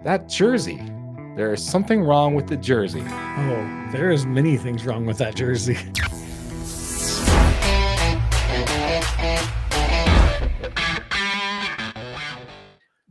That jersey. There is something wrong with the jersey. Oh, there is many things wrong with that jersey.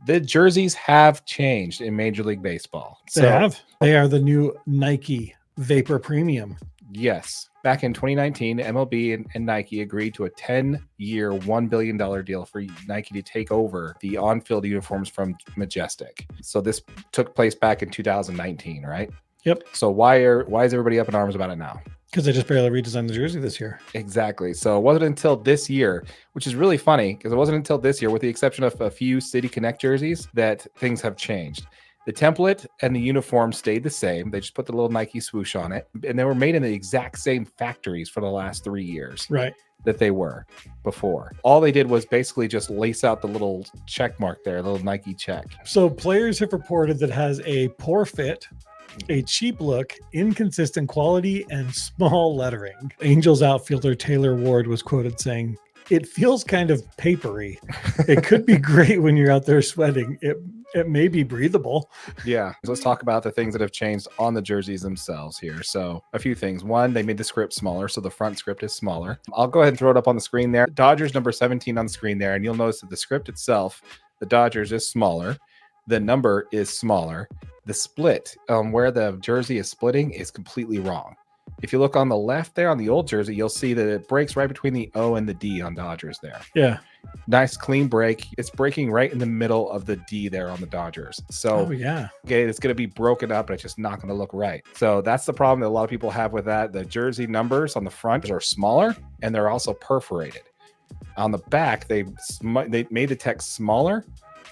The jerseys have changed in Major League Baseball. They have. They are the new Nike Vapor Premium. Yes. Back in 2019, MLB and Nike agreed to a 10-year, $1 billion deal for Nike to take over the on-field uniforms from Majestic. So this took place back in 2019, right? Yep. So why is everybody up in arms about it now? Because they just barely redesigned the jersey this year. Exactly. So it wasn't until this year, which is really funny, because it wasn't until this year, with the exception of a few City Connect jerseys, that things have changed. The template and the uniform stayed the same. They just put the little Nike swoosh on it, and they were made in the exact same factories for the last 3 years. Right. That they were before. All they did was basically just lace out the little check mark there, a little Nike check. So players have reported that has a poor fit, a cheap look, inconsistent quality, and small lettering. Angels outfielder Taylor Ward was quoted saying, "It feels kind of papery. It could be great when you're out there sweating. It may be breathable." Yeah. So let's talk about the things that have changed on the jerseys themselves here. So a few things. One, they made the script smaller, so the front script is smaller. I'll go ahead and throw it up on the screen there. Dodgers number 17 on the screen there, and you'll notice that the script itself, the Dodgers, is smaller. The number is smaller. The split, where the jersey is splitting, is completely wrong. If you look on the left there on the old jersey, you'll see that it breaks right between the O and the D on Dodgers there. Yeah. Nice clean break. It's breaking right in the middle of the D there on the Dodgers. So yeah. Okay, it's going to be broken up, but it's just not going to look right. So that's the problem that a lot of people have with that. The jersey numbers on the front are smaller, and they're also perforated. On the back, they made the text smaller,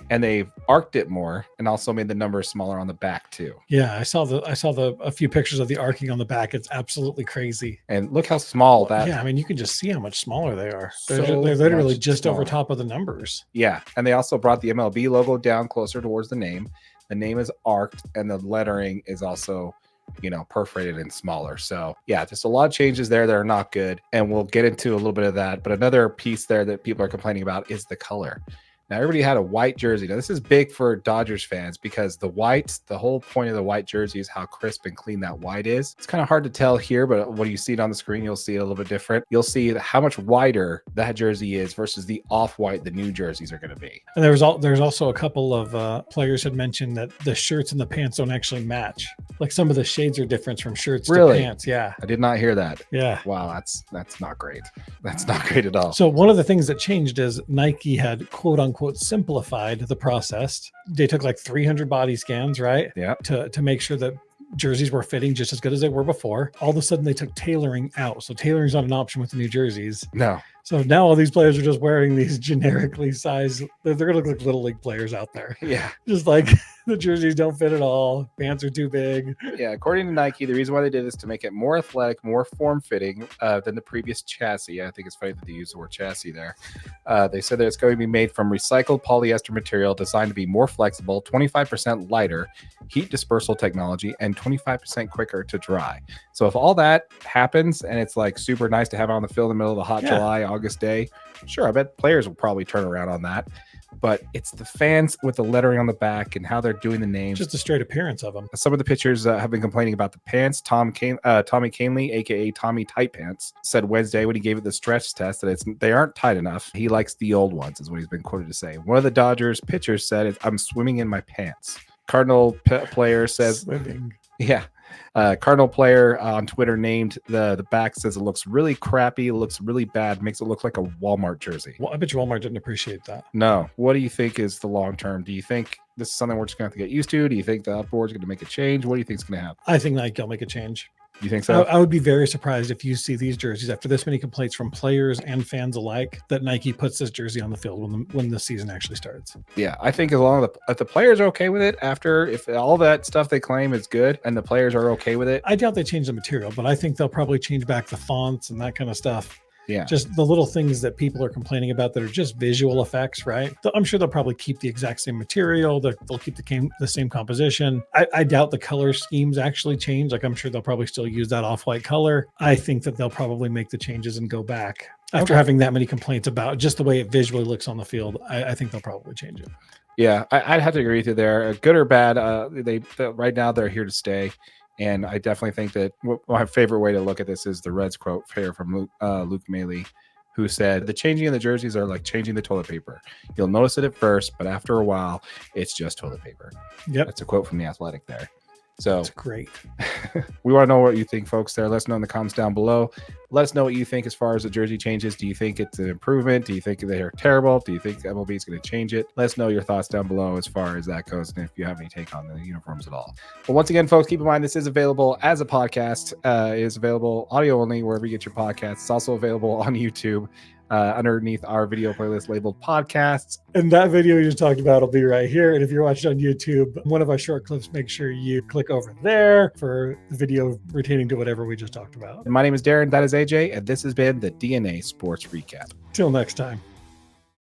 and they've arced it more, and also made the numbers smaller on the back too. Yeah, I saw a few pictures of the arcing on the back. It's absolutely crazy. And look how small that. Yeah, I mean, you can just see how much smaller they are. They're So literally much just over smaller. top of the numbers. Yeah, and they also brought the MLB logo down closer towards the name. The name is arced, and the lettering is also, perforated and smaller. So yeah, just a lot of changes there that are not good, and we'll get into a little bit of that. But another piece there that people are complaining about is the color. Now, everybody had a white jersey. Now, this is big for Dodgers fans because the whole point of the white jersey is how crisp and clean that white is. It's kind of hard to tell here, but when you see it on the screen, you'll see it a little bit different. You'll see how much wider that jersey is versus the off-white the new jerseys are going to be. And there's also a couple of players had mentioned that the shirts and the pants don't actually match. Like some of the shades are different from shirts to pants. Yeah. I did not hear that. Yeah. Wow, that's not great. That's not great at all. So one of the things that changed is Nike had quote unquote simplified the process. They took like 300 body scans, right? Yeah. To make sure that jerseys were fitting just as good as they were before. All of a sudden they took tailoring out. So tailoring is not an option with the new jerseys. No. So now all these players are just wearing these generically sized, they're going to look like little league players out there. Yeah. Just like the jerseys don't fit at all. Pants are too big. Yeah. According to Nike, the reason why they did this is to make it more athletic, more form-fitting than the previous chassis. I think it's funny that they use the word chassis there. They said that it's going to be made from recycled polyester material designed to be more flexible, 25% lighter, heat dispersal technology, and 25% quicker to dry. So if all that happens and it's like super nice to have it on the field in the middle of the hot July, August day, sure, I bet players will probably turn around on that. But it's the fans with the lettering on the back and how they're doing the names. Just the straight appearance of them. Some of the pitchers have been complaining about the pants. Tommy Canley, aka Tommy Tight Pants, said Wednesday when he gave it the stretch test that they aren't tight enough. He likes the old ones, is what he's been quoted to say. One of the Dodgers pitchers said, "I'm swimming in my pants." Cardinal player says, "Swimming." Yeah. Cardinal player on Twitter named the back, says it looks really crappy, looks really bad, makes it look like a Walmart jersey. Well, I bet you Walmart didn't appreciate that. No. What do you think is the long term? Do you think this is something we're just going to have to get used to? Do you think the board's going to make a change? What do you think is going to happen? I think Nike will make a change. You think so? I would be very surprised if you see these jerseys after this many complaints from players and fans alike that Nike puts this jersey on the field when the season actually starts. Yeah, I think as long as if the players are okay with it, if all that stuff they claim is good and the players are okay with it. I doubt they change the material, but I think they'll probably change back the fonts and that kind of stuff. Yeah. Just the little things that people are complaining about that are just visual effects, right? I'm sure they'll probably keep the exact same material. They'll keep the same composition. I doubt the color schemes actually change. Like I'm sure they'll probably still use that off-white color. I think that they'll probably make the changes and go back. After having that many complaints about just the way it visually looks on the field, I think they'll probably change it. Yeah, I'd have to agree with you there. Good or bad, right now they're here to stay. And I definitely think that my favorite way to look at this is the Reds quote here from Luke Maley, who said, "The changing of the jerseys are like changing the toilet paper. You'll notice it at first, but after a while, it's just toilet paper." Yep. That's a quote from The Athletic there. So that's great. We want to know what you think, folks, there. Let us know in the comments down below. Let us know what you think as far as the jersey changes. Do you think it's an improvement? Do you think they're terrible? Do you think MLB is going to change it? Let us know your thoughts down below as far as that goes, and if you have any take on the uniforms at all. But once again, folks, keep in mind this is available as a podcast. It is available audio only wherever you get your podcasts. It's also available on YouTube underneath our video playlist labeled podcasts. And that video you just talked about will be right here. And if you're watching on YouTube, one of our short clips, make sure you click over there for the video pertaining to whatever we just talked about. And my name is Darren, that is AJ, and this has been the DNA Sports Recap. Till next time.